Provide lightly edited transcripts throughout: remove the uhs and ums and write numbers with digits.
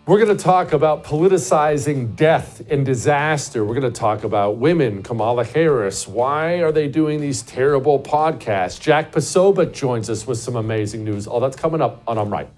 We're going to talk about politicizing death and disaster. We're going to talk about women, Kamala Harris. Why are they doing these terrible podcasts? Jack Posobiec joins us with some amazing news. All that's coming up on I'm Right.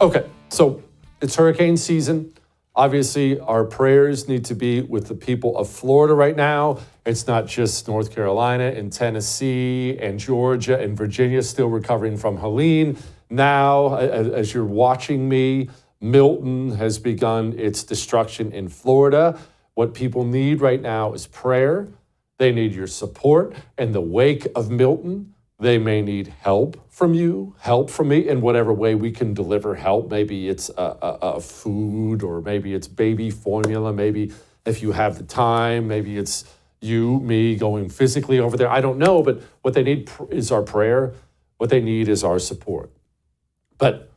Okay, so it's hurricane season. Obviously, our prayers need to be with the people of Florida right now. It's not just North Carolina and Tennessee and Georgia and Virginia still recovering from Helene. Now, as you're watching me, Milton has begun its destruction in Florida. What people need right now is prayer. They need your support. In the wake of Milton, they may need help from you, help from me in whatever way we can deliver help. Maybe it's a food, or maybe it's baby formula. Maybe if you have the time, maybe it's you, me going physically over there. I don't know, but what they need is our prayer. What they need is our support. But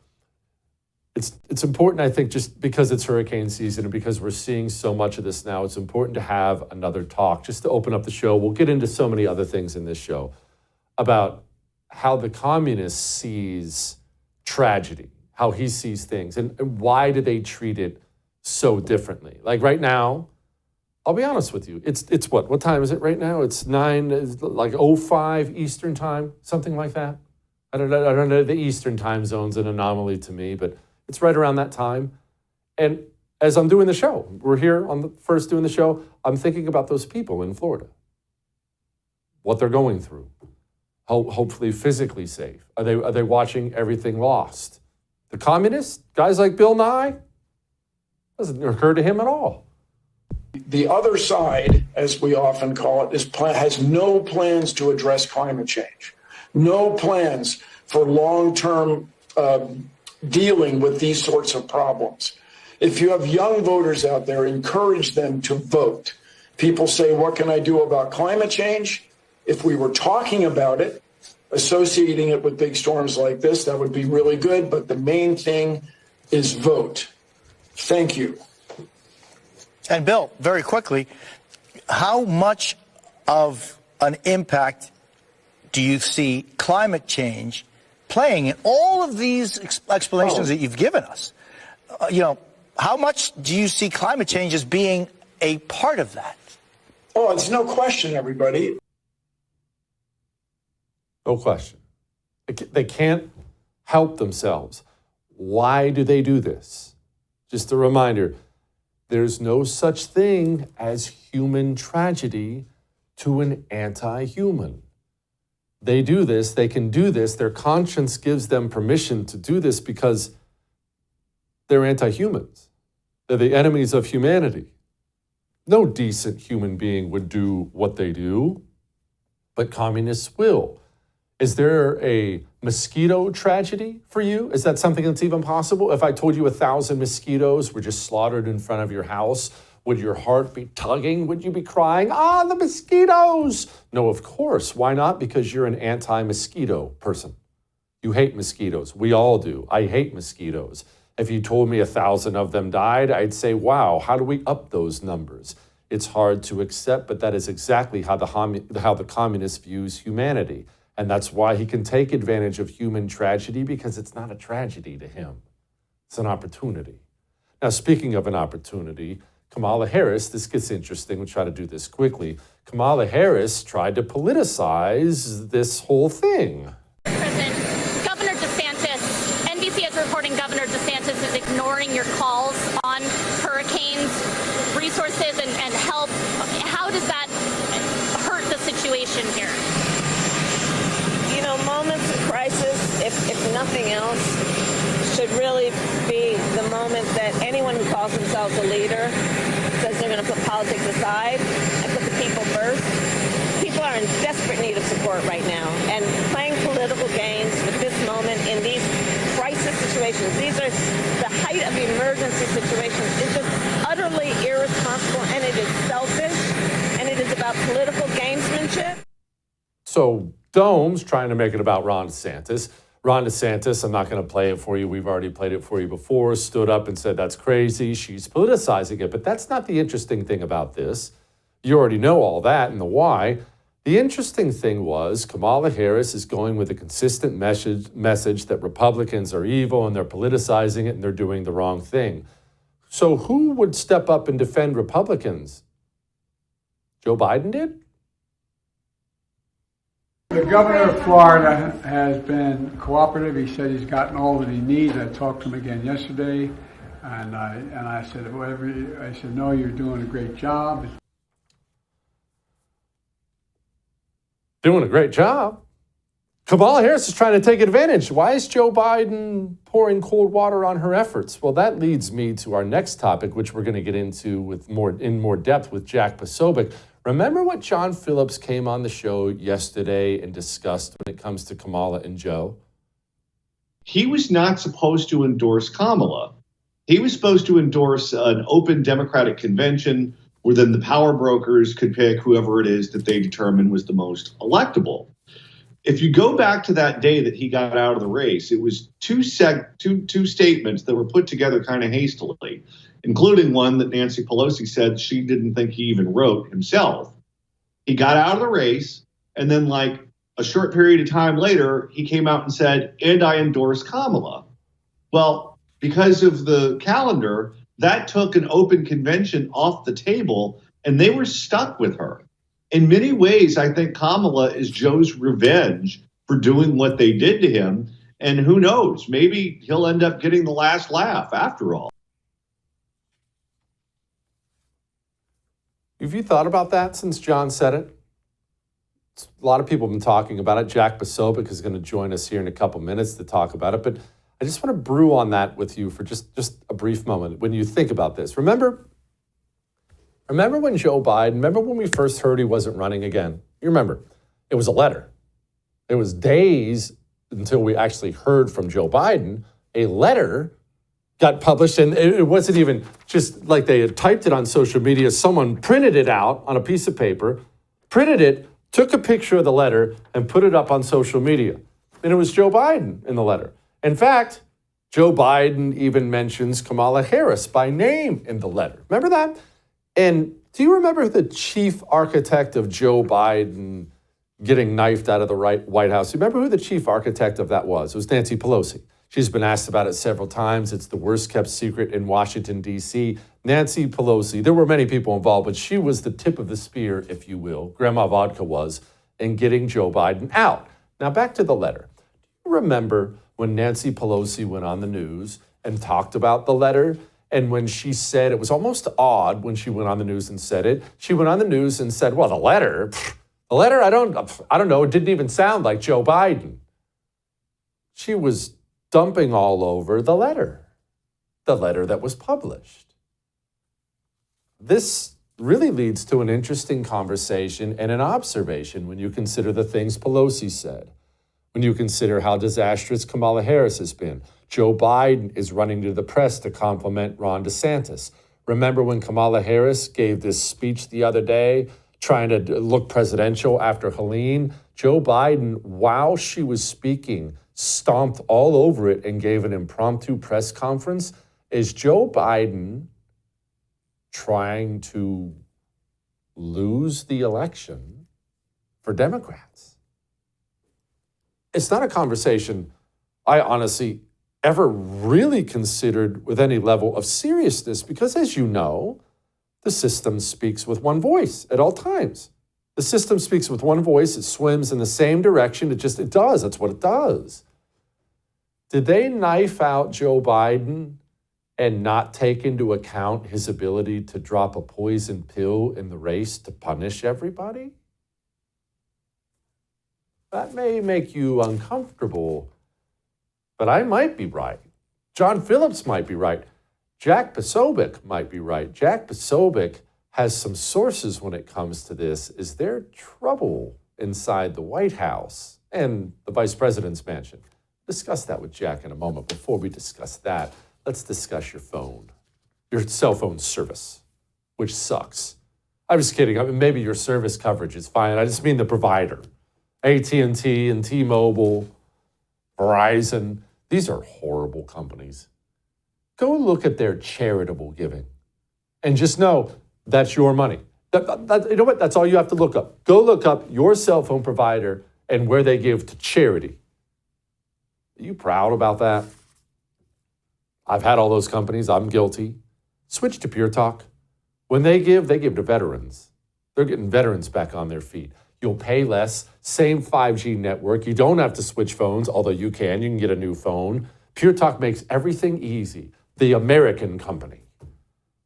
it's important, I think, just because it's hurricane season and because we're seeing so much of this now, it's important to have another talk just to open up the show. We'll get into so many other things in this show about how the communist sees tragedy, how he sees things, and why do they treat it so differently. Like right now, I'll be honest with you, it's what time is it right now? It's 9:05 Eastern time, something like that. I don't know, the Eastern time zone's an anomaly to me, but it's right around that time. And as I'm doing the show, we're here on the first doing the show, I'm thinking about those people in Florida, what they're going through. Hopefully physically safe. Are they watching everything lost? The communists, guys like Bill Nye, doesn't occur to him at all. The other side, as we often call it, has no plans to address climate change, no plans for long-term dealing with these sorts of problems. If you have young voters out there, encourage them to vote. People say, what can I do about climate change? If we were talking about it, associating it with big storms like this, that would be really good. But the main thing is vote. Thank you. And Bill, very quickly, how much of an impact do you see climate change playing in all of these explanations that you've given us? How much do you see climate change as being a part of that? Oh, it's no question, everybody. No question. They can't help themselves. Why do they do this? Just a reminder, there's no such thing as human tragedy to an anti-human. They do this, they can do this, their conscience gives them permission to do this because they're anti-humans. They're the enemies of humanity. No decent human being would do what they do, but communists will. Is there a mosquito tragedy for you? Is that something that's even possible? If I told you 1,000 mosquitoes were just slaughtered in front of your house, would your heart be tugging? Would you be crying, the mosquitoes? No, of course. Why not? Because you're an anti-mosquito person. You hate mosquitoes. We all do. I hate mosquitoes. If you told me 1,000 of them died, I'd say, wow, how do we up those numbers? It's hard to accept, but that is exactly how the communist views humanity. And that's why he can take advantage of human tragedy, because it's not a tragedy to him. It's an opportunity. Now, speaking of an opportunity, Kamala Harris, this gets interesting. We'll try to do this quickly. Kamala Harris tried to politicize this whole thing. President, Governor DeSantis, NBC is reporting Governor DeSantis is ignoring your calls on hurricanes, resources, and help. How does that hurt the situation here? Moments of crisis, if nothing else, should really be the moment that anyone who calls themselves a leader says they're going to put politics aside and put the people first. People are in desperate need of support right now, and playing political games with this moment in these crisis situations, these are the height of emergency situations, is just utterly irresponsible, and it is selfish, and it is about political gamesmanship. So Dome's trying to make it about Ron DeSantis. Ron DeSantis, I'm not going to play it for you. We've already played it for you before, stood up and said, that's crazy. She's politicizing it. But that's not the interesting thing about this, You already know all that and the why. The interesting thing was Kamala Harris is going with a consistent message that Republicans are evil and they're politicizing it and they're doing the wrong thing. So who would step up and defend Republicans? Joe Biden did? The governor of Florida has been cooperative. He said he's gotten all that he needs. I talked to him again yesterday, and I said, no, you're doing a great job. Doing a great job. Kamala Harris is trying to take advantage. Why is Joe Biden pouring cold water on her efforts? Well, that leads me to our next topic, which we're going to get into in more depth with Jack Posobiec. Remember what John Phillips came on the show yesterday and discussed when it comes to Kamala and Joe? He was not supposed to endorse Kamala. He was supposed to endorse an open Democratic convention where then the power brokers could pick whoever it is that they determine was the most electable. If you go back to that day that he got out of the race, it was two statements that were put together kind of hastily, including one that Nancy Pelosi said she didn't think he even wrote himself. He got out of the race, and then like a short period of time later, he came out and said, and I endorse Kamala. Well, because of the calendar, that took an open convention off the table, and they were stuck with her. In many ways, I think Kamala is Joe's revenge for doing what they did to him. And who knows, maybe he'll end up getting the last laugh after all. Have you thought about that since John said it? A lot of people have been talking about it. Jack Posobiec is going to join us here in a couple minutes to talk about it. But I just want to brew on that with you for just a brief moment when you think about this. Remember when Joe Biden, remember when we first heard he wasn't running again? You remember, it was a letter. It was days until we actually heard from Joe Biden. A letter got published, and it wasn't even just like they had typed it on social media. Someone printed it out on a piece of paper, printed it, took a picture of the letter, and put it up on social media. And it was Joe Biden in the letter. In fact, Joe Biden even mentions Kamala Harris by name in the letter. Remember that? And do you remember the chief architect of Joe Biden getting knifed out of the White House? You remember who the chief architect of that was? It was Nancy Pelosi. She's been asked about it several times. It's the worst kept secret in Washington, D.C. Nancy Pelosi, there were many people involved, but she was the tip of the spear, if you will, Grandma Vodka was, in getting Joe Biden out. Now back to the letter. Do you remember when Nancy Pelosi went on the news and talked about the letter? And when she said, it was almost odd when she went on the news and said it. She went on the news and said, well, the letter, I don't know, it didn't even sound like Joe Biden. She was dumping all over the letter that was published. This really leads to an interesting conversation and an observation when you consider the things Pelosi said, when you consider how disastrous Kamala Harris has been. Joe Biden is running to the press to compliment Ronda Santz. Remember when Kamala Harris gave this speech the other day, trying to look presidential after Helene? Joe Biden, while she was speaking, stomped all over it and gave an impromptu press conference. Is Joe Biden trying to lose the election for Democrats? It's not a conversation I honestly ever really considered with any level of seriousness because, as you know, the system speaks with one voice at all times. The system speaks with one voice. It swims in the same direction. It does. That's what it does. Did they knife out Joe Biden and not take into account his ability to drop a poison pill in the race to punish everybody? That may make you uncomfortable, but I might be right. John Phillips might be right. Jack Posobiec might be right. Jack Posobiec has some sources when it comes to this. Is there trouble inside the White House and the vice president's mansion? Discuss that with Jack in a moment. Before we discuss that, let's discuss your phone, your cell phone service, which sucks. I was kidding. I mean, maybe your service coverage is fine. I just mean the provider. AT&T and T-Mobile, Verizon, these are horrible companies. Go look at their charitable giving and just know that's your money. You know what? That's all you have to look up. Go look up your cell phone provider and where they give to charity. Are you proud about that? I've had all those companies. I'm guilty. Switch to Pur Talk. When they give to veterans. They're getting veterans back on their feet. You'll pay less, same 5G network. You don't have to switch phones, although you can get a new phone. Pur Talk makes everything easy. The American company.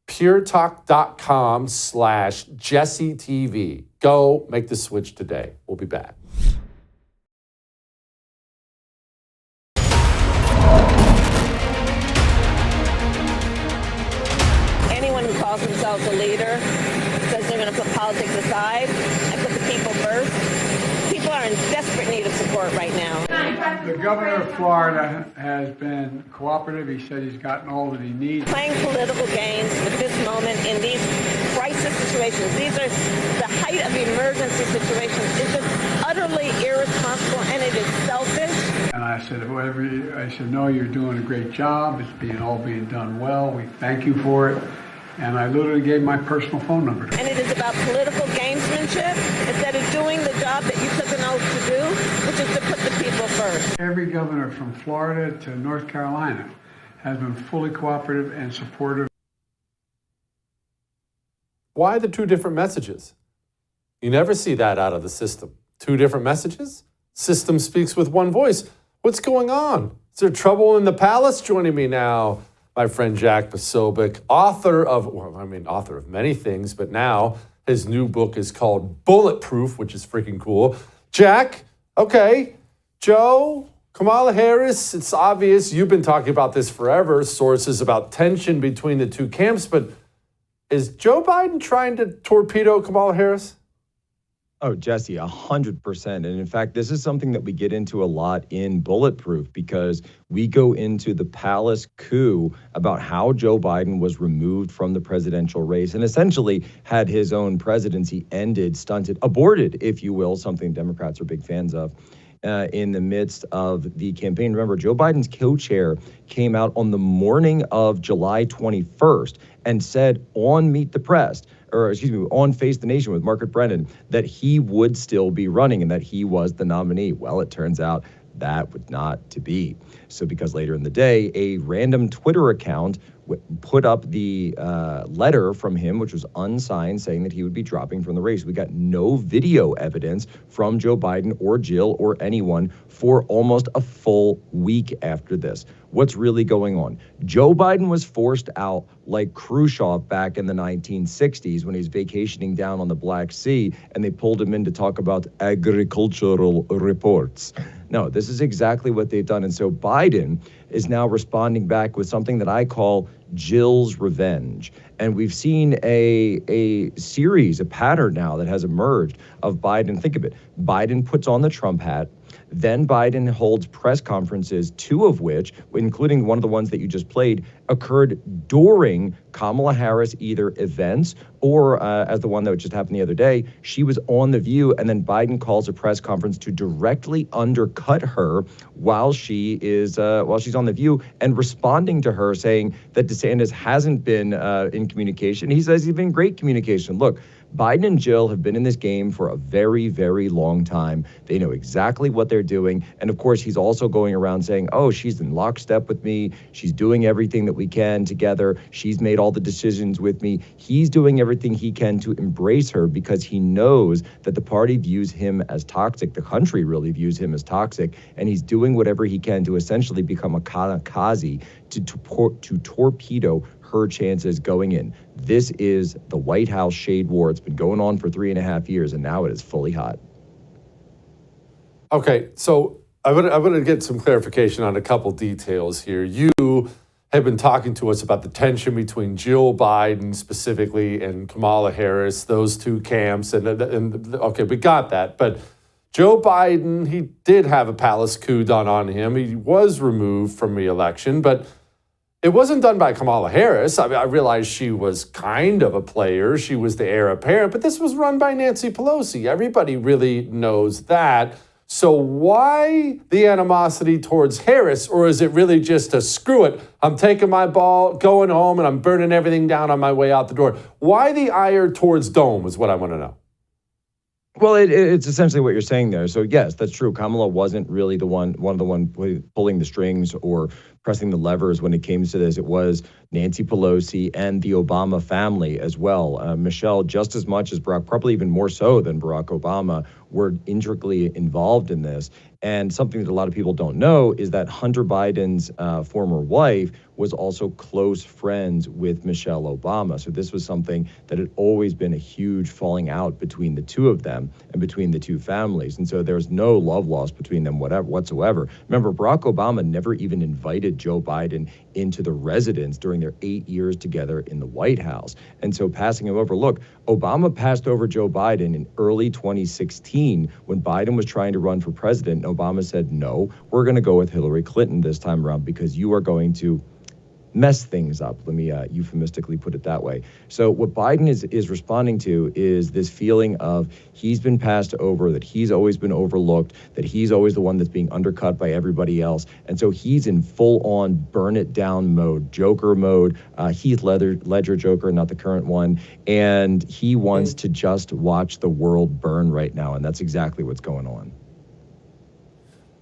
PureTalk.com/JesseTV. Go make the switch today. We'll be back. Anyone who calls themselves a leader says they're going to put politics aside and put the people first. People are in desperate need of support right now. The governor of Florida has been cooperative. He said he's gotten all that he needs. Playing political games at this moment in these crisis situations, these are the height of emergency situations. It's just utterly irresponsible and it is selfish. And I said, no, you're doing a great job. It's all being done well. We thank you for it. And I literally gave my personal phone number to him. And it is about political gamesmanship instead of doing the job that you took an oath to do, which is to put the people first. Every governor from Florida to North Carolina has been fully cooperative and supportive. Why the two different messages? You never see that out of the system. Two different messages? System speaks with one voice. What's going on? Is there trouble in the palace? Joining me now, my friend Jack Posobiec, author of many things, but now his new book is called Bulletproof, which is freaking cool. Jack, okay, Joe, Kamala Harris, it's obvious you've been talking about this forever, sources about tension between the two camps, but is Joe Biden trying to torpedo Kamala Harris? Oh, Jesse, 100%. And in fact, this is something that we get into a lot in Bulletproof because we go into the palace coup about how Joe Biden was removed from the presidential race and essentially had his own presidency ended, stunted, aborted, if you will, something Democrats are big fans of. In the midst of the campaign. Remember, Joe Biden's co-chair came out on the morning of July 21st and said on Meet the Press, on Face the Nation with Margaret Brennan, that he would still be running and that he was the nominee. Well, it turns out that was not to be. So because later in the day, a random Twitter account put up the letter from him, which was unsigned, saying that he would be dropping from the race. We got no video evidence from Joe Biden or Jill or anyone for almost a full week after this. What's really going on? Joe Biden was forced out like Khrushchev back in the 1960s when he's vacationing down on the Black Sea, and they pulled him in to talk about agricultural reports. No, this is exactly what they've done. And so Biden is now responding back with something that I call Jill's revenge. And we've seen a series, a pattern now that has emerged of Biden. Think of it. Biden puts on the Trump hat. Then Biden holds press conferences, two of which, including one of the ones that you just played, occurred during Kamala Harris either events or as the one that just happened the other day, she was on The View, and then Biden calls a press conference to directly undercut her while she's on The View and responding to her saying that DeSantis hasn't been in communication. He says he's been in great communication. Look, Biden and Jill have been in this game for a very, very long time. They know exactly what they're doing. And of course, he's also going around saying, oh, she's in lockstep with me. She's doing everything that we can together. She's made all the decisions with me. He's doing everything he can to embrace her because he knows that the party views him as toxic. The country really views him as toxic. And he's doing whatever he can to essentially become a kamikaze to torpedo her chances going in. This is the White House shade war. It's been going on for 3.5 years, and now it is fully hot. Okay, so I'm gonna get some clarification on a couple details here. You have been talking to us about the tension between Jill Biden specifically and Kamala Harris, those two camps, and okay, we got that. But Joe Biden, he did have a palace coup done on him. He was removed from re-election, but it wasn't done by Kamala Harris. I mean, I realized she was kind of a player. She was the heir apparent, but this was run by Nancy Pelosi. Everybody really knows that. So why the animosity towards Harris, or is it really just a screw it, I'm taking my ball, going home, and I'm burning everything down on my way out the door? Why the ire towards Dome is what I want to know. Well, it's essentially what you're saying there. So yes, that's true. Kamala wasn't really one of the one pulling the strings or pressing the levers when it came to this. It was Nancy Pelosi and the Obama family as well. Michelle, just as much as Barack, probably even more so than Barack Obama, were intricately involved in this. And something that a lot of people don't know is that Hunter Biden's former wife was also close friends with Michelle Obama. So this was something that had always been a huge falling out between the two of them and between the two families. And so there's no love lost between them whatsoever. Remember, Barack Obama never even invited Joe Biden into the residence during their 8 years together in the White House. And so passing him over, look, Obama passed over Joe Biden in early 2016 when Biden was trying to run for president. Obama said, no, we're going to go with Hillary Clinton this time around because you are going to mess things up. Let me euphemistically put it that way. So what Biden is responding to is this feeling of he's been passed over, that he's always been overlooked, that he's always the one that's being undercut by everybody else. And so he's in full-on burn it down mode, Joker mode, Heath Ledger Joker, not the current one. And he wants to just watch the world burn right now. And that's exactly what's going on.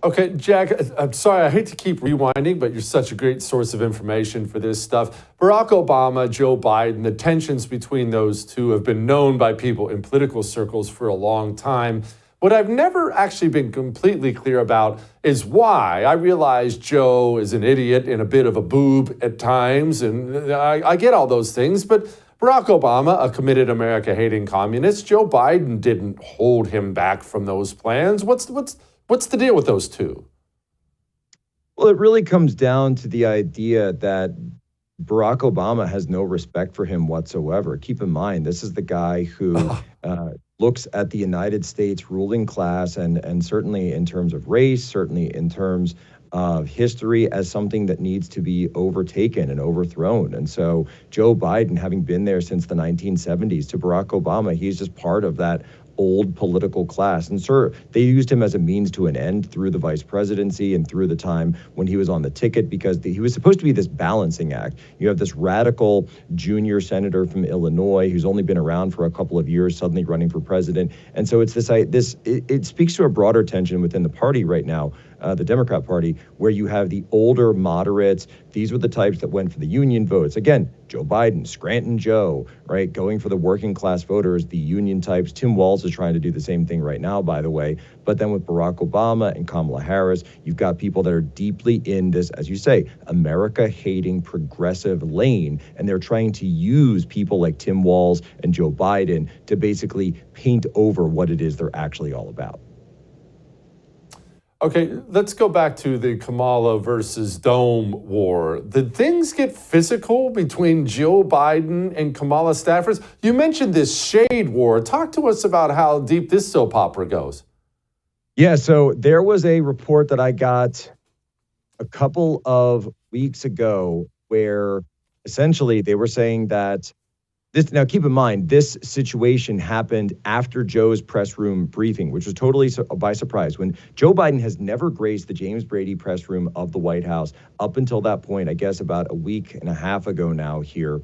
Okay, Jack, I'm sorry, I hate to keep rewinding, but you're such a great source of information for this stuff. Barack Obama, Joe Biden, the tensions between those two have been known by people in political circles for a long time. What I've never actually been completely clear about is why. I realize Joe is an idiot and a bit of a boob at times, and I get all those things, but Barack Obama, a committed America-hating communist, Joe Biden didn't hold him back from those plans. What's the deal with those two? Well, it really comes down to the idea that Barack Obama has no respect for him whatsoever. Keep in mind, this is the guy who looks at the United States ruling class and certainly in terms of race, certainly in terms of history as something that needs to be overtaken and overthrown. And so Joe Biden, having been there since the 1970s, to Barack Obama, he's just part of that old political class. And sir, they used him as a means to an end through the vice presidency and through the time when he was on the ticket, because he was supposed to be this balancing act. You have this radical junior senator from Illinois who's only been around for a couple of years, suddenly running for president. And so it's it speaks to a broader tension within the party right now, the Democrat Party, where you have the older moderates. These were the types that went for the union votes. Again, Joe Biden, Scranton Joe, right, going for the working class voters, the union types. Tim Walz is trying to do the same thing right now, by the way. But then with Barack Obama and Kamala Harris, you've got people that are deeply in this, as you say, America-hating progressive lane. And they're trying to use people like Tim Walz and Joe Biden to basically paint over what it is they're actually all about. Okay, let's go back to the Kamala versus Dome war. Did things get physical between Joe Biden and Kamala staffers? You mentioned this shade war. Talk to us about how deep this soap opera goes. Yeah, so there was a report that I got a couple of weeks ago where essentially they were saying that now, keep in mind, this situation happened after Joe's press room briefing, which was totally by surprise. When Joe Biden has never graced the James Brady press room of the White House up until that point, I guess about a week and a half ago now here.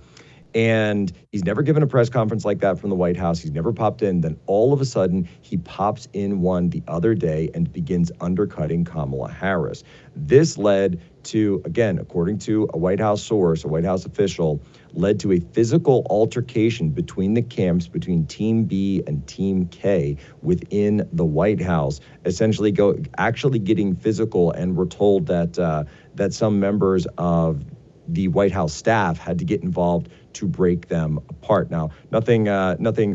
And he's never given a press conference like that from the White House. He's never popped in. Then all of a sudden, he pops in one the other day and begins undercutting Kamala Harris. This led to, again, according to a White House source, a White House official, led to a physical altercation between the camps, between Team B and Team K within the White House, essentially actually getting physical. And we're told that that some members of the White House staff had to get involved to break them apart. Now, nothing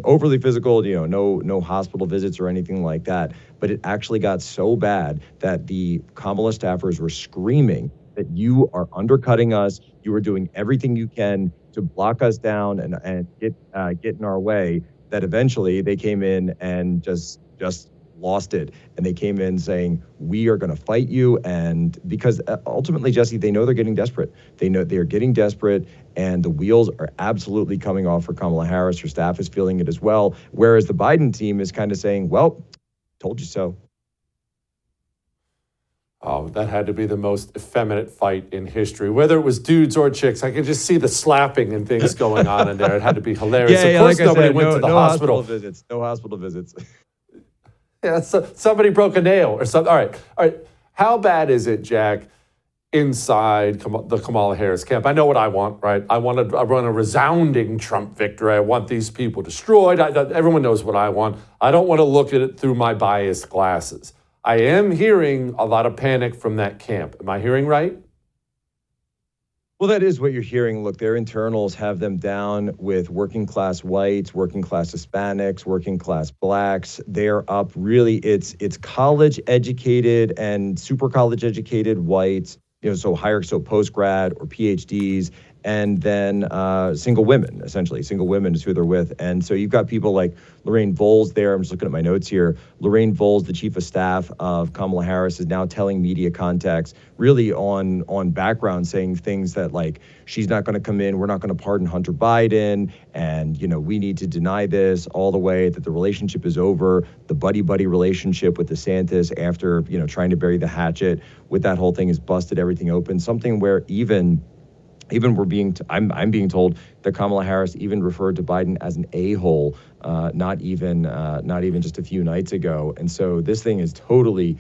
overly physical, no hospital visits or anything like that. But it actually got so bad that the Kamala staffers were screaming that you are undercutting us. You are doing everything you can to block us down and get in our way. That eventually they came in and just lost it. And they came in saying, we are going to fight you. And because ultimately, Jesse, they know they're getting desperate. They know they're getting desperate, and the wheels are absolutely coming off for Kamala Harris. Her staff is feeling it as well. Whereas the Biden team is kind of saying, well, told you so. Oh, that had to be the most effeminate fight in history. Whether it was dudes or chicks, I could just see the slapping and things going on in there. It had to be hilarious. Yeah, Of course, like I nobody said, went to the no hospital. visits. No hospital visits. Yeah, somebody broke a nail or something. All right. How bad is it, Jack, inside the Kamala Harris camp? I know what I want, right? I want a resounding Trump victory. I want these people destroyed. Everyone knows what I want. I don't want to look at it through my biased glasses. I am hearing a lot of panic from that camp. Am I hearing right? Well, that is what you're hearing. Look, their internals have them down with working class whites, working class Hispanics, working class blacks. They're up really, it's college educated and super college educated whites, so post-grad or PhDs, and then single women, essentially. Single women is who they're with. And so you've got people like Lorraine Voles there. I'm just looking at my notes here. Lorraine Voles, the chief of staff of Kamala Harris, is now telling media contacts really on background, saying things that like, she's not going to come in, we're not going to pardon Hunter Biden, and, we need to deny this all the way, that the relationship is over. The buddy-buddy relationship with DeSantis after, trying to bury the hatchet with that whole thing has busted everything open. Something where even I'm being told that Kamala Harris even referred to Biden as an a-hole, not even just a few nights ago. And so this thing is totally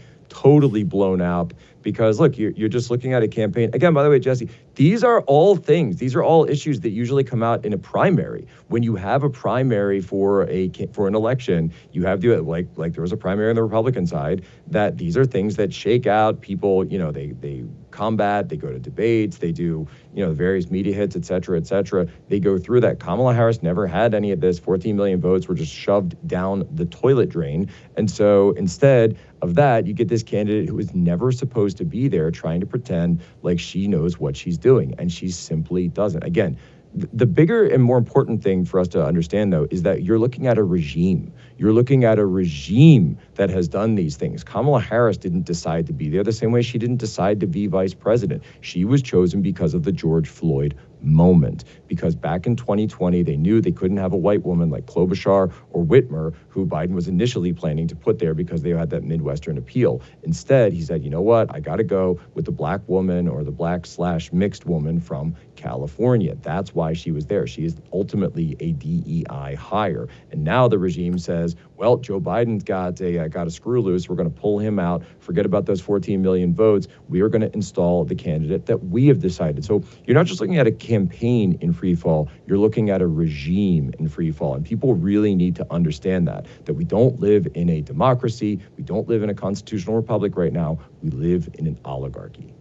blown up because look, you're just looking at a campaign. Again, by the way, Jesse, these are all issues that usually come out in a primary. When you have a primary for an election, you have to, like there was a primary on the Republican side, that these are things that shake out people, they combat, they go to debates, they do, various media hits, et cetera, et cetera. They go through that. Kamala Harris never had any of this. 14 million votes were just shoved down the toilet drain. And so instead of that, you get this candidate who is never supposed to be there trying to pretend like she knows what she's doing, and she simply doesn't. Again, the bigger and more important thing for us to understand, though, is that you're looking at a regime. You're looking at a regime that has done these things. Kamala Harris didn't decide to be there the same way she didn't decide to be vice president. She was chosen because of the George Floyd moment, because back in 2020, they knew they couldn't have a white woman like Klobuchar or Whitmer, who Biden was initially planning to put there because they had that Midwestern appeal. Instead, he said, you know what, I got to go with the black woman or the black/mixed woman from California. That's why she was there. She is ultimately a DEI hire. And now the regime says, well, Joe Biden's got a screw loose. We're going to pull him out. Forget about those 14 million votes. We are going to install the candidate that we have decided. So you're not just looking at a campaign in free fall. You're looking at a regime in free fall. And people really need to understand that we don't live in a democracy. We don't live in a constitutional republic right now. We live in an oligarchy.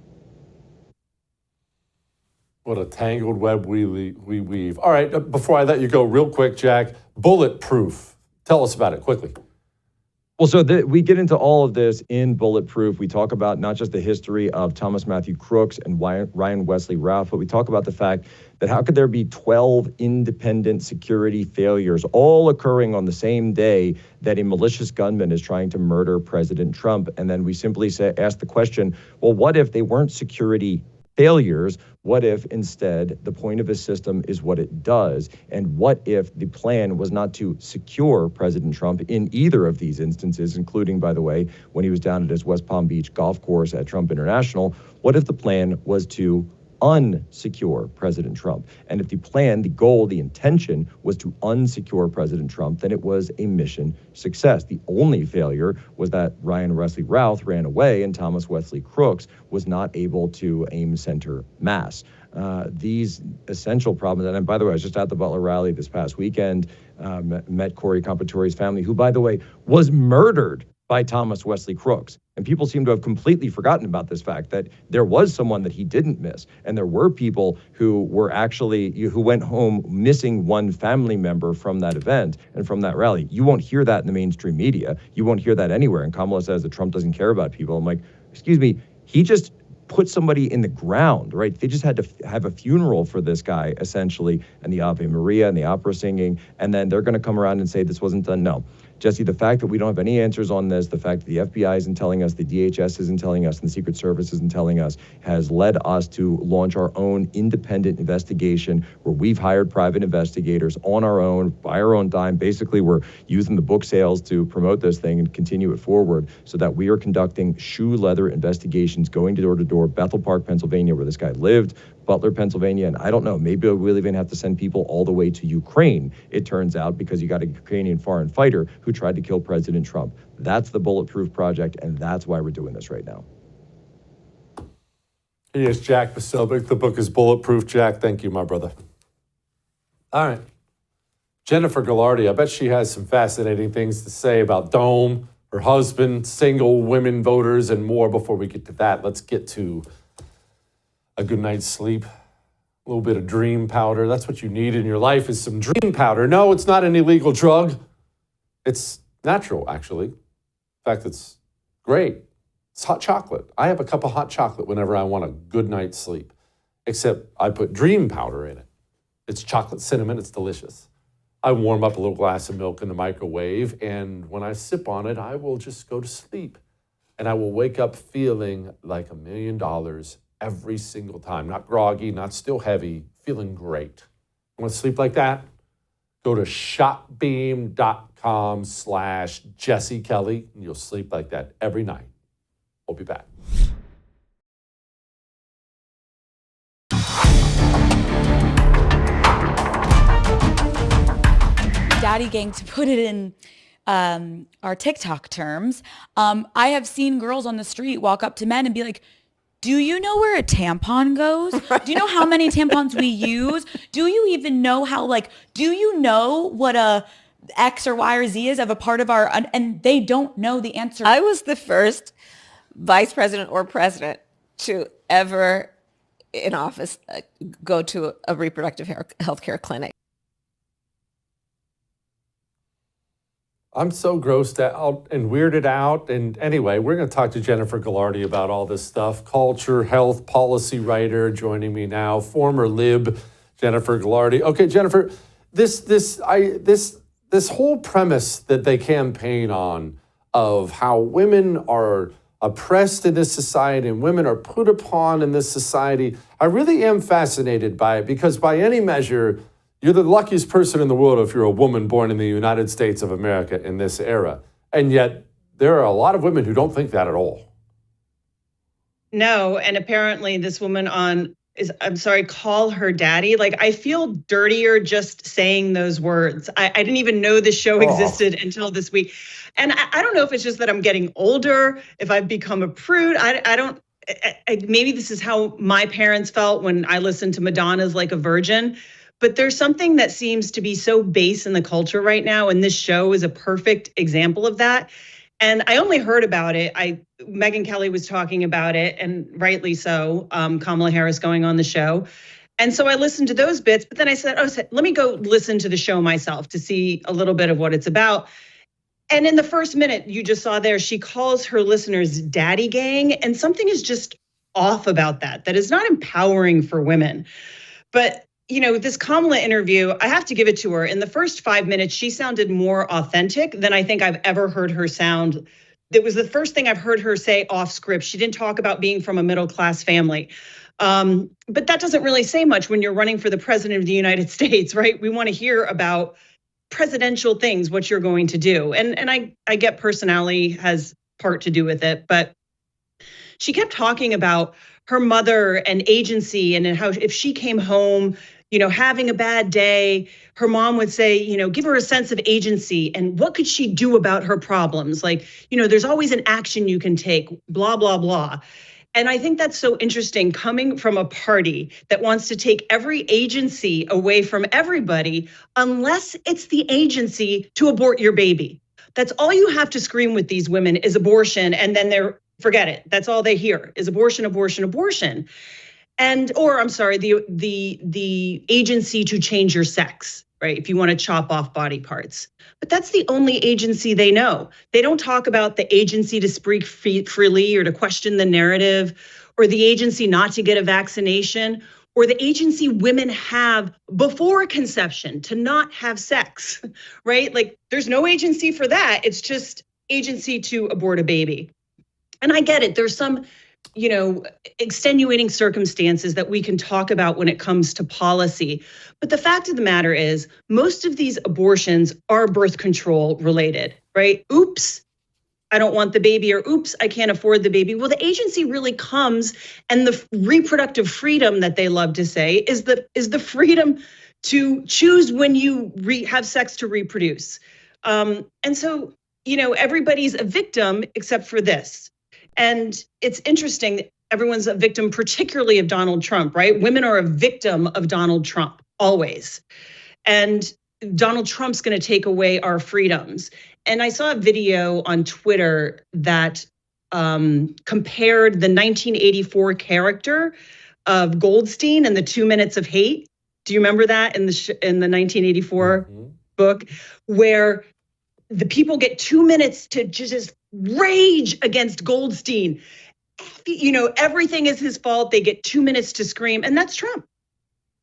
What a tangled web we weave. All right, before I let you go, real quick, Jack, Bulletproof. Tell us about it quickly. Well, so we get into all of this in Bulletproof. We talk about not just the history of Thomas Matthew Crooks and Ryan Wesley Ralph, but we talk about the fact that how could there be 12 independent security failures all occurring on the same day that a malicious gunman is trying to murder President Trump? And then we simply ask the question, well, what if they weren't security failures? What if instead the point of a system is what it does? And what if the plan was not to secure President Trump in either of these instances, including, by the way, when he was down at his West Palm Beach golf course at Trump International? What if the plan was to unsecure President Trump? And if the plan, the goal, the intention was to unsecure President Trump, then it was a mission success. The only failure was that Ryan Wesley Ralph ran away and Thomas Wesley Crooks was not able to aim center mass. These essential problems, and by the way, I was just at the Butler rally this past weekend, met Corey Compatore's family, who, by the way, was murdered by Thomas Wesley Crooks. And people seem to have completely forgotten about this fact that there was someone that he didn't miss. And there were people who went home missing one family member from that event and from that rally. You won't hear that in the mainstream media. You won't hear that anywhere. And Kamala says that Trump doesn't care about people. I'm like, excuse me, he just put somebody in the ground, right? They just had to have a funeral for this guy, essentially, and the Ave Maria and the opera singing, and then they're going to come around and say this wasn't done. No. Jesse, the fact that we don't have any answers on this, the fact that the FBI isn't telling us, the DHS isn't telling us, and the Secret Service isn't telling us, has led us to launch our own independent investigation where we've hired private investigators on our own, by our own dime. Basically, we're using the book sales to promote this thing and continue it forward so that we are conducting shoe leather investigations, going door to door, Bethel Park, Pennsylvania, where this guy lived, Butler, Pennsylvania, and I don't know, maybe we'll even have to send people all the way to Ukraine, it turns out, because you got a Ukrainian foreign fighter who tried to kill President Trump. That's the Bulletproof Project, and that's why we're doing this right now. He is Jack Posobiec. The book is Bulletproof. Jack, thank you, my brother. All right. Jennifer Galardi, I bet she has some fascinating things to say about Dome, her husband, single women voters, and more. Before we get to that, let's get to a good night's sleep, a little bit of dream powder. That's what you need in your life, is some dream powder. No, it's not an illegal drug. It's natural, actually. In fact, it's great. It's hot chocolate. I have a cup of hot chocolate whenever I want a good night's sleep, except I put dream powder in it. It's chocolate cinnamon. It's delicious. I warm up a little glass of milk in the microwave, and when I sip on it, I will just go to sleep. And I will wake up feeling like $1 million every single time. Not groggy, not still heavy, feeling great. You want to sleep like that? Go to shopbeam.com/Jesse Kelly, and you'll sleep like that every night. We'll be back. Daddy gang, to put it in our TikTok terms, I have seen girls on the street walk up to men and be like, do you know where a tampon goes? Do you know how many tampons we use? Do you even know how, do you know what a X or Y or Z is of a part of our, and they don't know the answer. I was the first vice president or president to ever in office go to a reproductive health care clinic. I'm so grossed out and weirded out. And anyway, we're going to talk to Jennifer Galardi about all this stuff. Culture, health, policy writer joining me now. Former lib, Jennifer Galardi. Okay, Jennifer, this whole premise that they campaign on of how women are oppressed in this society and women are put upon in this society, I really am fascinated by it, because by any measure, you're the luckiest person in the world if you're a woman born in the United States of America in this era. And yet there are a lot of women who don't think that at all. No, and apparently this woman call her daddy. I feel dirtier just saying those words. I didn't even know this show existed until this week. And I don't know if it's just that I'm getting older, if I've become a prude. Maybe this is how my parents felt when I listened to Madonna's Like a Virgin. But there's something that seems to be so base in the culture right now, and this show is a perfect example of that. And I only heard about it. Megyn Kelly was talking about it, and rightly so, Kamala Harris going on the show. And so I listened to those bits, but then I said, let me go listen to the show myself to see a little bit of what it's about. And in the first minute you just saw there, she calls her listeners daddy gang, and something is just off about that. That is not empowering for women. But this Kamala interview, I have to give it to her. In the first 5 minutes, she sounded more authentic than I think I've ever heard her sound. It was the first thing I've heard her say off script. She didn't talk about being from a middle-class family. But that doesn't really say much when you're running for the president of the United States, right? We want to hear about presidential things, what you're going to do. And I get personality has part to do with it, but she kept talking about her mother and agency, and how if she came home, having a bad day, her mom would say, give her a sense of agency. And what could she do about her problems? There's always an action you can take, blah, blah, blah. And I think that's so interesting, coming from a party that wants to take every agency away from everybody, unless it's the agency to abort your baby. That's all you have to scream with these women is abortion. And then forget it. That's all they hear is abortion, abortion, abortion. The agency to change your sex, right? If you want to chop off body parts. But that's the only agency they know. They don't talk about the agency to speak freely or to question the narrative or the agency not to get a vaccination, or the agency women have before conception to not have sex, right? Like there's no agency for that. It's just agency to abort a baby. And I get it. There's some, extenuating circumstances that we can talk about when it comes to policy. But the fact of the matter is most of these abortions are birth control related, right? Oops, I don't want the baby, or oops, I can't afford the baby. Well, the agency really comes, and the reproductive freedom that they love to say is the freedom to choose when you have sex to reproduce. And so, everybody's a victim except for this. And it's interesting, everyone's a victim, particularly of Donald Trump, right? Women are a victim of Donald Trump, always. And Donald Trump's going to take away our freedoms. And I saw a video on Twitter that compared the 1984 character of Goldstein and the 2 Minutes of Hate. Do you remember that in the 1984 book, where the people get 2 minutes to just rage against Goldstein? Everything is his fault. They get 2 minutes to scream, and that's Trump.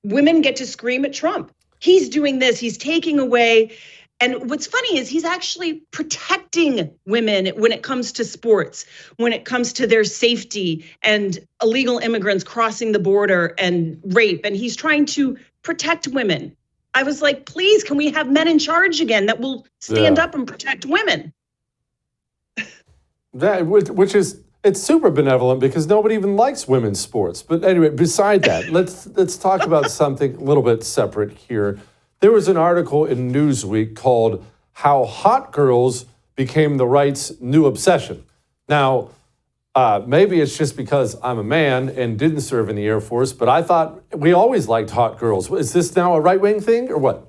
Women get to scream at Trump. He's doing this. He's taking away. And what's funny is he's actually protecting women when it comes to sports, when it comes to their safety and illegal immigrants crossing the border and rape. And he's trying to protect women. I was like, please, can we have men in charge again that will stand up and protect women? Which is, it's super benevolent because nobody even likes women's sports. But anyway, beside that, let's talk about something a little bit separate here. There was an article in Newsweek called How Hot Girls Became the Right's New Obsession. Now, maybe it's just because I'm a man and didn't serve in the Air Force, but I thought we always liked hot girls. Is this now a right-wing thing or what?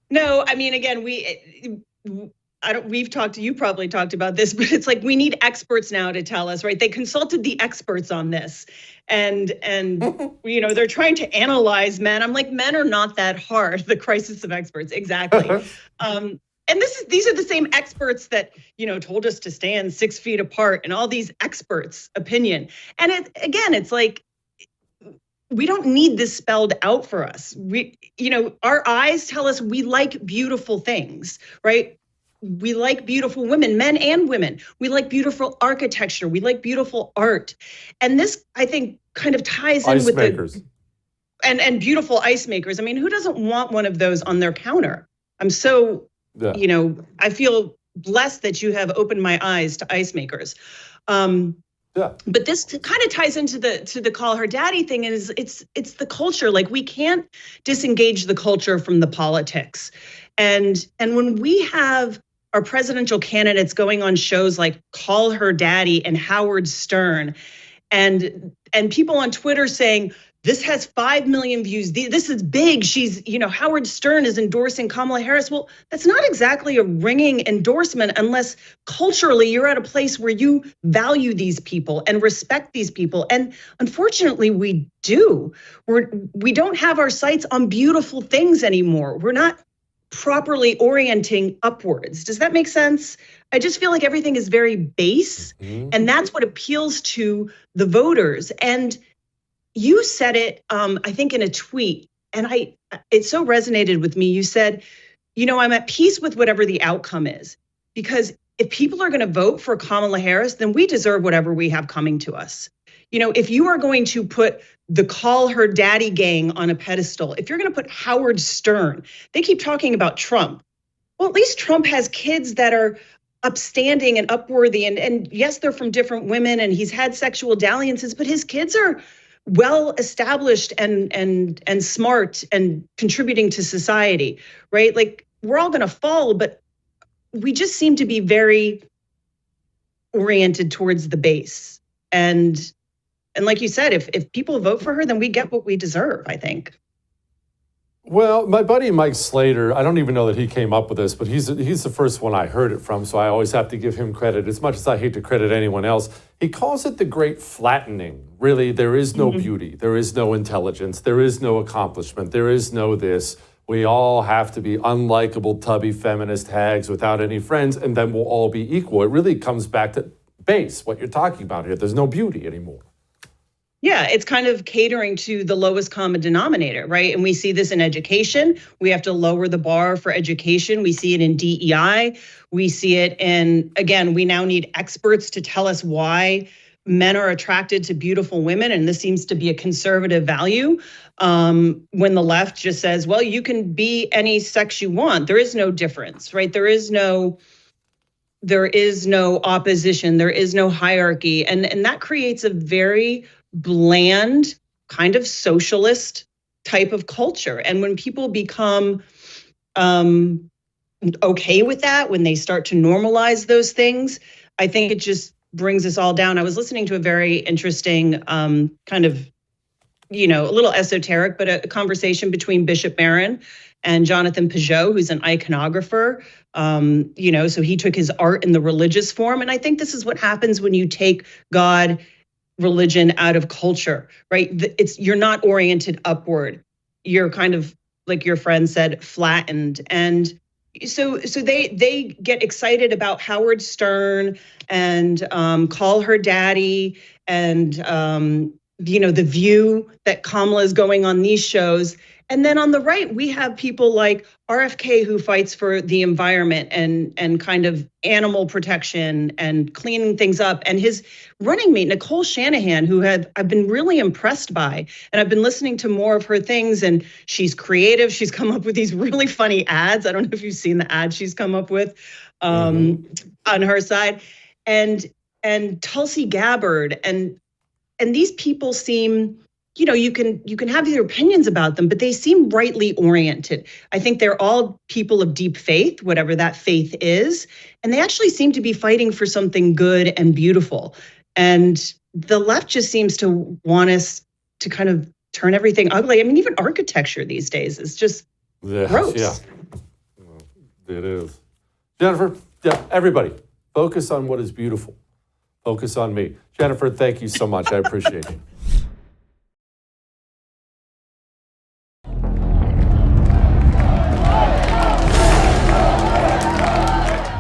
No, I mean, again, you probably talked about this, but it's like we need experts now to tell us, right? They consulted the experts on this. And they're trying to analyze men. I'm like, men are not that hard. The crisis of experts, exactly. And these are the same experts that told us to stand 6 feet apart, and all these experts' opinion. And it's like we don't need this spelled out for us. Our eyes tell us we like beautiful things, right? We like beautiful women, men and women. We like beautiful architecture. We like beautiful art. And this, I think, kind of ties in with makers. And beautiful ice makers. I mean, who doesn't want one of those on their counter? I'm so, I feel blessed that you have opened my eyes to ice makers. But this kind of ties into the call her daddy thing, and it's the culture. Like, we can't disengage the culture from the politics. And when we have our presidential candidates going on shows like Call Her Daddy and Howard Stern, and people on Twitter saying, this has 5 million views. This is big. Howard Stern is endorsing Kamala Harris. Well, that's not exactly a ringing endorsement unless culturally you're at a place where you value these people and respect these people. And unfortunately, we do. We don't have our sights on beautiful things anymore. We're not properly orienting upwards. Does that make sense? I just feel like everything is very base, and that's what appeals to the voters. And you said it, I think, in a tweet, and it so resonated with me. You said, I'm at peace with whatever the outcome is, because if people are going to vote for Kamala Harris, then we deserve whatever we have coming to us. If you are going to put the Call Her Daddy gang on a pedestal, if you're going to put Howard Stern, they keep talking about Trump. Well, at least Trump has kids that are upstanding and upworthy. And yes, they're from different women, and he's had sexual dalliances, but his kids are well established and smart and contributing to society, right? Like, we're all going to fall, but we just seem to be very oriented towards the base. And like you said, if people vote for her, then we get what we deserve, I think. Well, my buddy Mike Slater, I don't even know that he came up with this, but he's the first one I heard it from, so I always have to give him credit, as much as I hate to credit anyone else. He calls it the great flattening. Really, there is no beauty. There is no intelligence. There is no accomplishment. There is no this. We all have to be unlikable, tubby feminist hags without any friends, and then we'll all be equal. It really comes back base, what you're talking about here. There's no beauty anymore. Yeah, it's kind of catering to the lowest common denominator, right? And we see this in education. We have to lower the bar for education. We see it in DEI. We see it in, again, we now need experts to tell us why men are attracted to beautiful women. And this seems to be a conservative value. When the left just says, well, you can be any sex you want. There is no difference, right? There is no opposition. There is no hierarchy. And that creates a very bland kind of socialist type of culture. And when people become okay with that, when they start to normalize those things, I think it just brings us all down. I was listening to a very interesting kind of, a little esoteric, but a conversation between Bishop Barron and Jonathan Peugeot, who's an iconographer. So he took his art in the religious form. And I think this is what happens when you take God, religion out of culture, right? You're not oriented upward. You're kind of, like your friend said, flattened. And so they get excited about Howard Stern and call her daddy and the View that Kamala is going on these shows. And then on the right, we have people like RFK, who fights for the environment and kind of animal protection and cleaning things up. And his running mate, Nicole Shanahan, who I've been really impressed by. And I've been listening to more of her things. And she's creative. She's come up with these really funny ads. I don't know if you've seen the ads she's come up with on her side. And Tulsi Gabbard. And these people seem... you can have your opinions about them, but they seem rightly oriented. I think they're all people of deep faith, whatever that faith is. And they actually seem to be fighting for something good and beautiful. And the left just seems to want us to kind of turn everything ugly. I mean, even architecture these days is just gross. Yeah, it is. Jennifer, everybody, focus on what is beautiful. Focus on me. Jennifer, thank you so much. I appreciate you.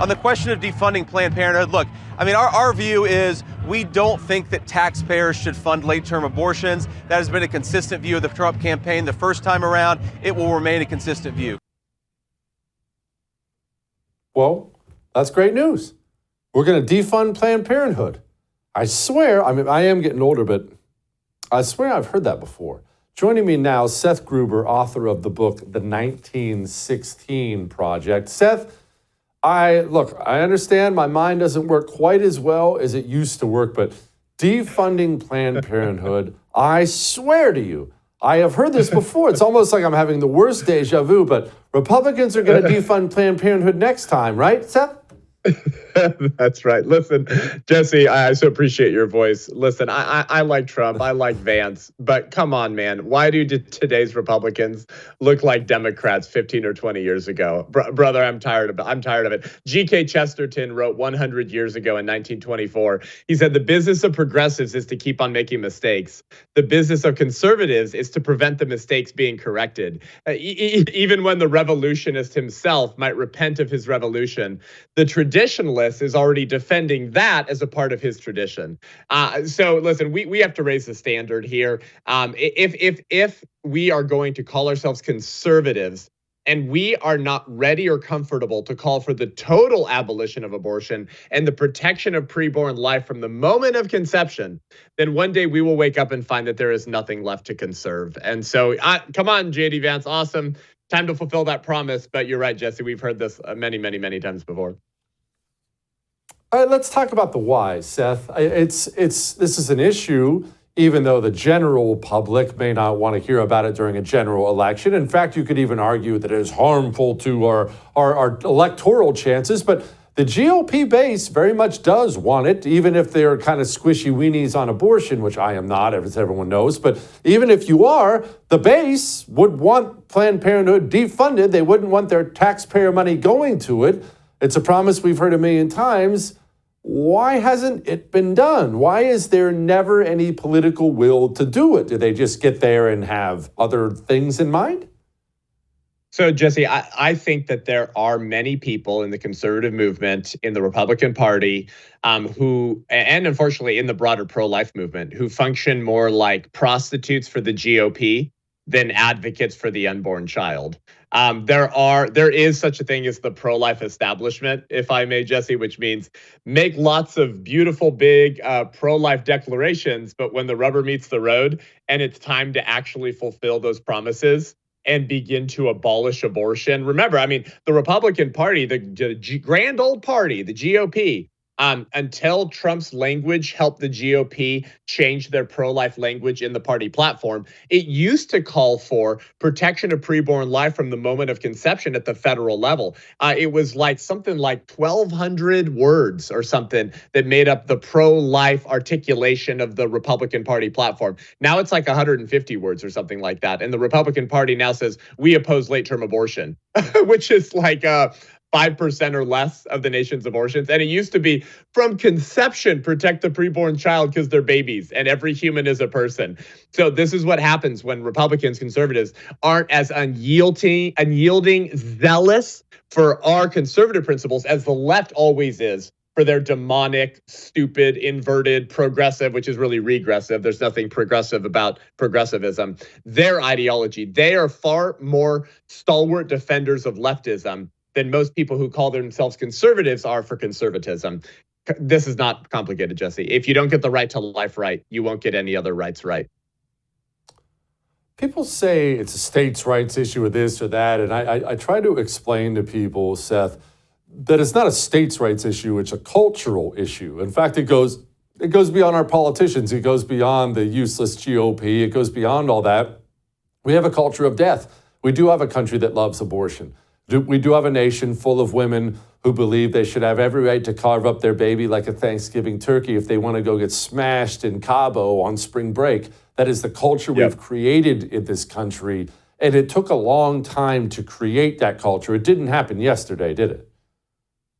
On the question of defunding Planned Parenthood, look, I mean, our view is we don't think that taxpayers should fund late-term abortions. That has been a consistent view of the Trump campaign the first time around. It will remain a consistent view. Well, that's great news. We're going to defund Planned Parenthood. I swear, I am getting older, but I swear I've heard that before. Joining me now, Seth Gruber, author of the book, The 1916 Project. Seth, I understand my mind doesn't work quite as well as it used to work, but defunding Planned Parenthood, I swear to you, I have heard this before. It's almost like I'm having the worst deja vu, but Republicans are going to defund Planned Parenthood next time, right, Seth? That's right. Listen, Jesse, I so appreciate your voice. Listen, I like Trump. I like Vance. But come on, man. Why do today's Republicans look like Democrats 15 or 20 years ago? Brother, I'm tired of it. G.K. Chesterton wrote 100 years ago in 1924. He said, the business of progressives is to keep on making mistakes. The business of conservatives is to prevent the mistakes being corrected. Even when the revolutionist himself might repent of his revolution, the traditionalist is already defending that as a part of his tradition. So listen, we have to raise the standard here. If we are going to call ourselves conservatives and we are not ready or comfortable to call for the total abolition of abortion and the protection of preborn life from the moment of conception, then one day we will wake up and find that there is nothing left to conserve. And so come on, JD Vance, awesome. Time to fulfill that promise. But you're right, Jesse, we've heard this many, many, many times before. All right, let's talk about the why, Seth. This is an issue, even though the general public may not want to hear about it during a general election. In fact, you could even argue that it is harmful to our electoral chances. But the GOP base very much does want it, even if they're kind of squishy weenies on abortion, which I am not, as everyone knows. But even if you are, the base would want Planned Parenthood defunded. They wouldn't want their taxpayer money going to it. It's a promise we've heard a million times. Why hasn't it been done? Why is there never any political will to do it? Do they just get there and have other things in mind? So, Jesse, I think that there are many people in the conservative movement, in the Republican Party, who, and unfortunately in the broader pro-life movement, who function more like prostitutes for the GOP than advocates for the unborn child. There is such a thing as the pro-life establishment, if I may, Jesse, which means make lots of beautiful, big pro-life declarations, but when the rubber meets the road and it's time to actually fulfill those promises and begin to abolish abortion. Remember, I mean, the Republican Party, the grand old party, the GOP, until Trump's language helped the GOP change their pro-life language in the party platform, it used to call for protection of preborn life from the moment of conception at the federal level. It was like something like 1,200 words or something that made up the pro-life articulation of the Republican Party platform. Now it's like 150 words or something like that. And the Republican Party now says, we oppose late-term abortion, which is like 5% or less of the nation's abortions. And it used to be from conception, protect the preborn child because they're babies and every human is a person. So this is what happens when Republicans, conservatives aren't as unyielding, zealous for our conservative principles as the left always is for their demonic, stupid, inverted, progressive, which is really regressive. There's nothing progressive about progressivism. Their ideology, they are far more stalwart defenders of leftism than most people who call themselves conservatives are for conservatism. This is not complicated, Jesse. If you don't get the right to life right, you won't get any other rights right. People say it's a states' rights issue or this or that, and I try to explain to people, Seth, that it's not a states' rights issue, it's a cultural issue. In fact, it goes beyond our politicians. It goes beyond the useless GOP. It goes beyond all that. We have a culture of death. We do have a country that loves abortion. We do have a nation full of women who believe they should have every right to carve up their baby like a Thanksgiving turkey if they want to go get smashed in Cabo on spring break. That is the culture we've created in this country. And it took a long time to create that culture. It didn't happen yesterday, did it?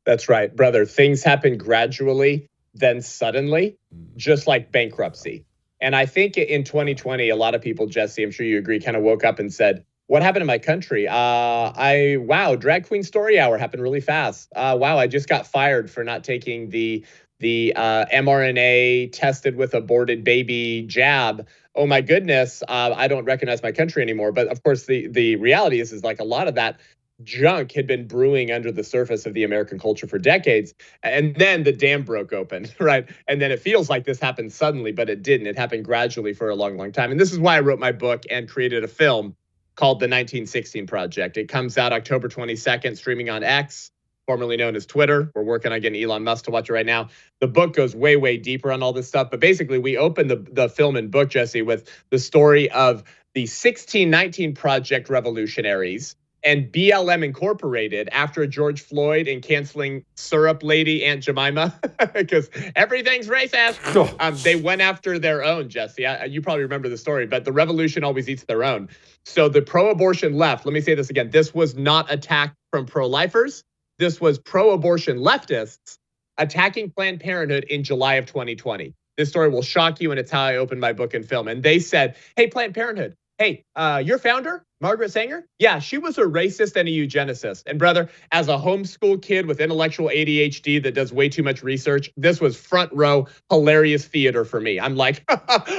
That's right, brother. Things happen gradually, then suddenly, just like bankruptcy. And I think in 2020, a lot of people, Jesse, I'm sure you agree, kind of woke up and said, what happened to my country? Wow, drag queen story hour happened really fast. Wow, I just got fired for not taking the mRNA tested with aborted baby jab. Oh my goodness, I don't recognize my country anymore. But of course, the reality is like a lot of that junk had been brewing under the surface of the American culture for decades. And then the dam broke open, right? And then it feels like this happened suddenly, but it didn't. It happened gradually for a long, long time. And this is why I wrote my book and created a film called The 1916 Project. It comes out October 22nd, streaming on X, formerly known as Twitter. We're working on getting Elon Musk to watch it right now. The book goes way, way deeper on all this stuff. But basically, we open the film and book, Jesse, with the story of the 1619 Project revolutionaries and BLM Incorporated after George Floyd and canceling syrup lady Aunt Jemima because everything's racist. They went after their own, Jesse. You probably remember the story, but the revolution always eats their own. So the pro-abortion left, let me say this again, this was not attack from pro-lifers. This was pro-abortion leftists attacking Planned Parenthood in July of 2020. This story will shock you, and it's how I opened my book and film. And they said, hey, Planned Parenthood, hey, your founder, Margaret Sanger? Yeah, she was a racist and a eugenicist. And brother, as a homeschool kid with intellectual ADHD that does way too much research, this was front row, hilarious theater for me. I'm like,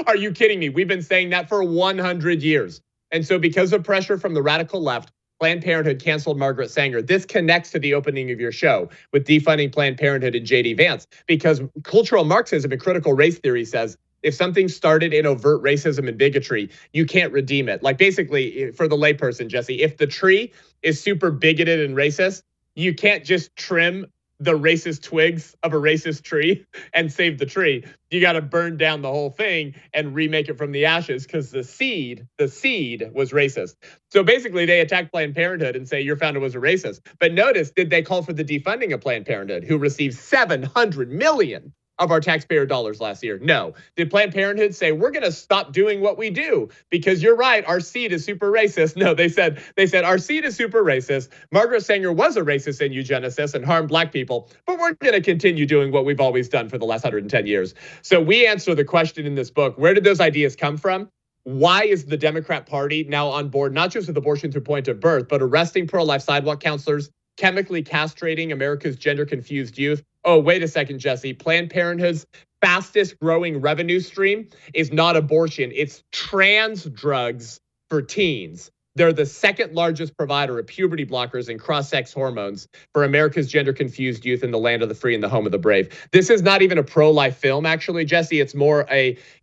are you kidding me? We've been saying that for 100 years. And so because of pressure from the radical left, Planned Parenthood canceled Margaret Sanger. This connects to the opening of your show with defunding Planned Parenthood and J.D. Vance, because cultural Marxism and critical race theory says if something started in overt racism and bigotry, you can't redeem it. Like basically, for the layperson, Jesse, if the tree is super bigoted and racist, you can't just trim the racist twigs of a racist tree and save the tree. You got to burn down the whole thing and remake it from the ashes because the seed was racist. So basically they attack Planned Parenthood and say your founder was a racist. But notice, did they call for the defunding of Planned Parenthood, who received $700 million of our taxpayer dollars last year? No. Did Planned Parenthood say, we're going to stop doing what we do because you're right, our seed is super racist? No, they said our seed is super racist. Margaret Sanger was a racist and eugenicist and harmed black people, but we're going to continue doing what we've always done for the last 110 years. So we answer the question in this book, where did those ideas come from? why is the Democrat Party now on board, not just with abortion through point of birth, but arresting pro-life sidewalk counselors, chemically castrating America's gender-confused youth? Oh, wait a second, Jesse. Planned Parenthood's fastest growing revenue stream is not abortion. It's trans drugs for teens. They're the second largest provider of puberty blockers and cross-sex hormones for America's gender-confused youth in the land of the free and the home of the brave. This is not even a pro-life film, actually, Jesse. It's more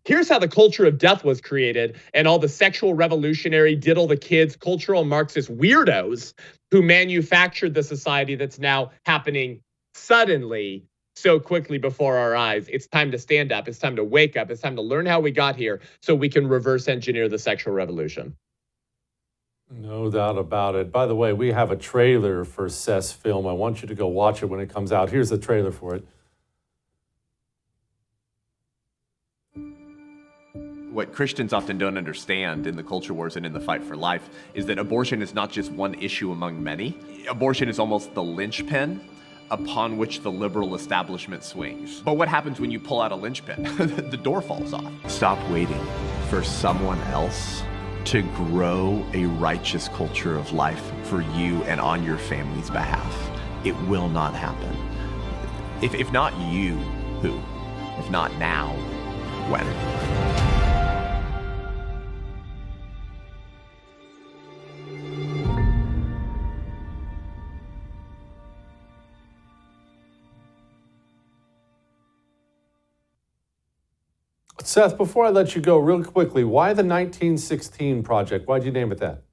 here's how the culture of death was created and all the sexual revolutionary, diddle the kids, cultural Marxist weirdos who manufactured the society that's now happening suddenly, so quickly before our eyes. It's time to stand up. It's time to wake up. It's time to learn how we got here so we can reverse engineer the sexual revolution. No doubt about it. By the way, we have a trailer for Ces Film. I want you to go watch it when it comes out. Here's the trailer for it. What Christians often don't understand in the culture wars and in the fight for life is that abortion is not just one issue among many. Abortion is almost the linchpin upon which the liberal establishment swings. But what happens when you pull out a linchpin? The door falls off. Stop waiting for someone else to grow a righteous culture of life for you and on your family's behalf. It will not happen. If not you, who? If not now, when? Seth, before I let you go, real quickly, why the 1916 Project? Why'd you name it that?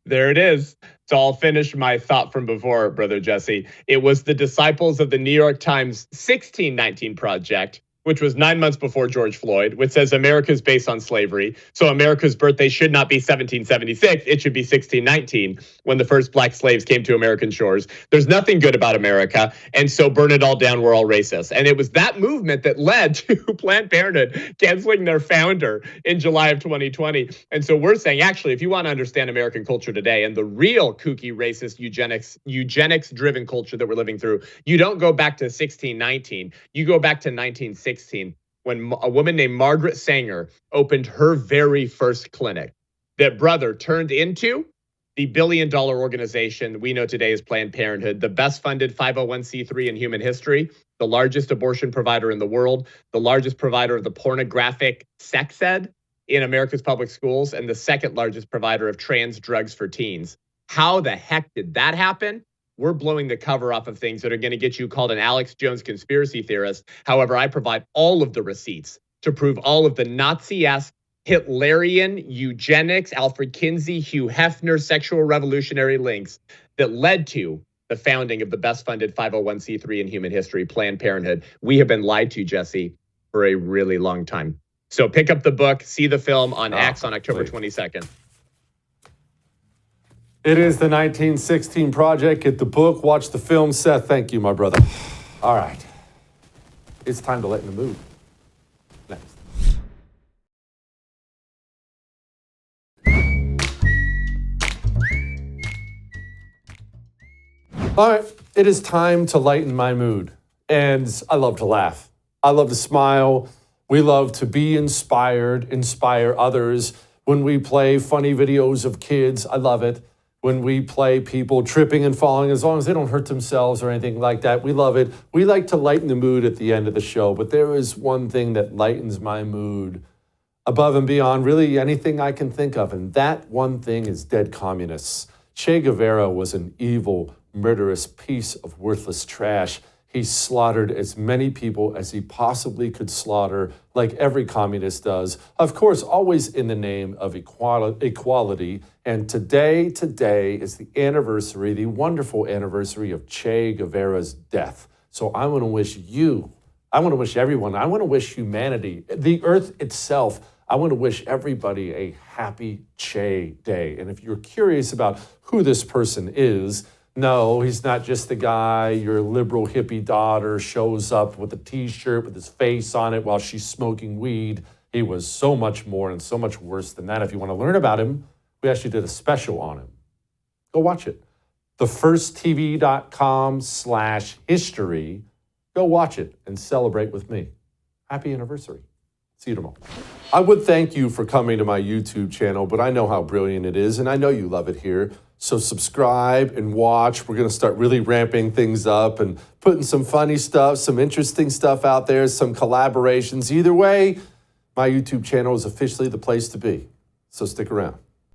There it is. So I'll finish my thought from before, Brother Jesse. It was the disciples of the New York Times 1619 Project, which was 9 months before George Floyd, which says America's based on slavery. So America's birthday should not be 1776. It should be 1619, when the first black slaves came to American shores. There's nothing good about America, and so burn it all down, we're all racist. And it was that movement that led to Planned Parenthood canceling their founder in July of 2020. And so we're saying, actually, if you want to understand American culture today and the real kooky, racist, eugenics-driven culture that we're living through, you don't go back to 1619. You go back to 1916. When a woman named Margaret Sanger opened her very first clinic that brother turned into the billion-dollar organization we know today as Planned Parenthood, the best-funded 501c3 in human history, the largest abortion provider in the world, the largest provider of the pornographic sex ed in America's public schools, and the second largest provider of trans drugs for teens. How the heck did that happen? We're blowing the cover off of things that are going to get you called an Alex Jones conspiracy theorist. However, I provide all of the receipts to prove all of the Nazi-esque, Hitlerian, eugenics, Alfred Kinsey, Hugh Hefner, sexual revolutionary links that led to the founding of the best-funded 501c3 in human history, Planned Parenthood. We have been lied to, Jesse, for a really long time. So pick up the book, see the film on X on October 22nd. It is the 1916 Project. Get the book, watch the film. Seth, thank you, my brother. All right. It's time to lighten the mood. Next. All right. It is time to lighten my mood. And I love to laugh. I love to smile. We love to be inspired, inspire others. When we play funny videos of kids, I love it. When we play people tripping and falling, as long as they don't hurt themselves or anything like that, we love it. We like to lighten the mood at the end of the show, but there is one thing that lightens my mood above and beyond really anything I can think of, and that one thing is dead communists. Che Guevara was an evil, murderous piece of worthless trash. He slaughtered as many people as he possibly could slaughter, like every communist does. Of course, always in the name of equality. And today is the anniversary, the wonderful anniversary of Che Guevara's death. So I want to wish you, I want to wish everyone, I want to wish humanity, the earth itself, I want to wish everybody a happy Che Day. And if you're curious about who this person is, no, he's not just the guy your liberal hippie daughter shows up with a t-shirt with his face on it while she's smoking weed. He was so much more and so much worse than that. If you want to learn about him, we actually did a special on him. Go watch it. thefirsttv.com/history. Go watch it and celebrate with me. Happy anniversary. See you tomorrow. I would thank you for coming to my YouTube channel, but I know how brilliant it is, and I know you love it here. So subscribe and watch. We're going to start really ramping things up and putting some funny stuff, some interesting stuff out there, some collaborations. Either way, my YouTube channel is officially the place to be. So stick around.